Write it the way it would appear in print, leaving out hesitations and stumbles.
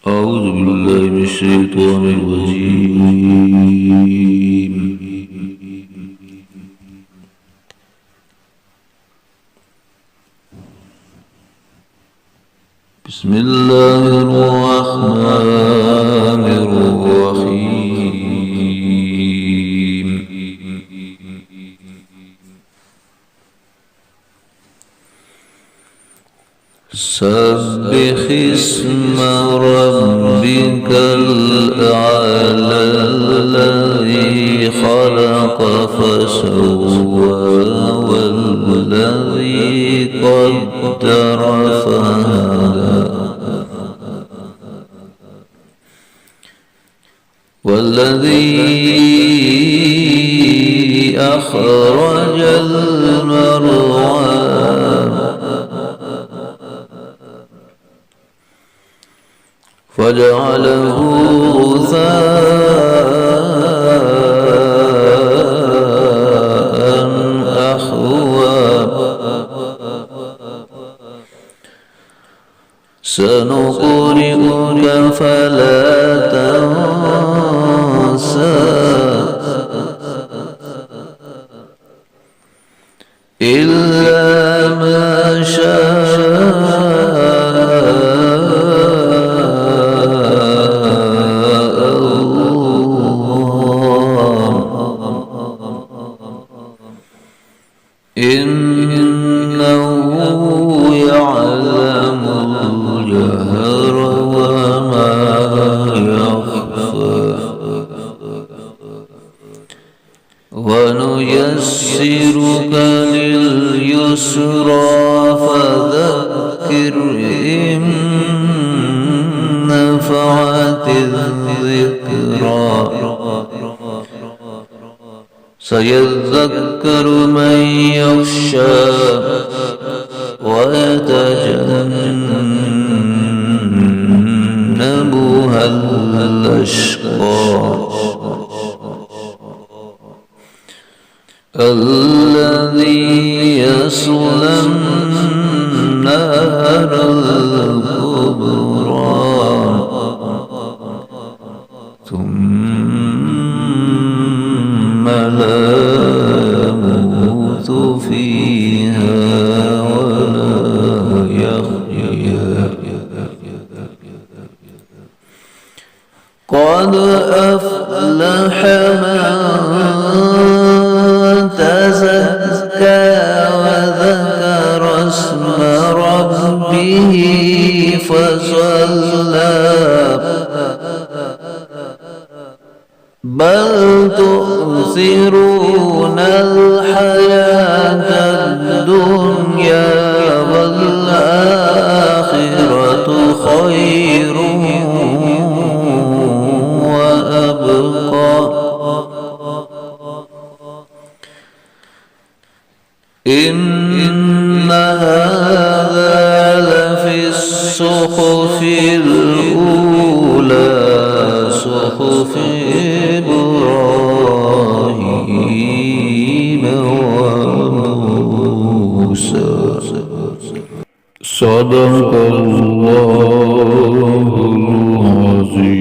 أعوذ بالله من الشيطان الرجيم. بسم الله الرحمن الرحيم. سبح اسم ربك الأعلى الذي خلق فسوى والذي قدر فهدى والذي أخرج المرعى فجعله غثاء أحوى سنقرئك فلا تنسى إلا ما شاء إنه يعلم الجهر وما يخفى ونيسرك لليسرى فذكر إن نفعت الذكرى سيذكر من يخشى ويتجنبها الأشقى الذي يصلى النار الكبرى ثم لا يموت فيها ولا يحيا قد أفلح من تزكى وذكر اسم ربه فصلى بل تؤثرون الحياة الدنيا والآخرة خير وأبقى إن هذا لفي الصحف الأولى صحف إبراهيم وموسى. صدق الله العظيم.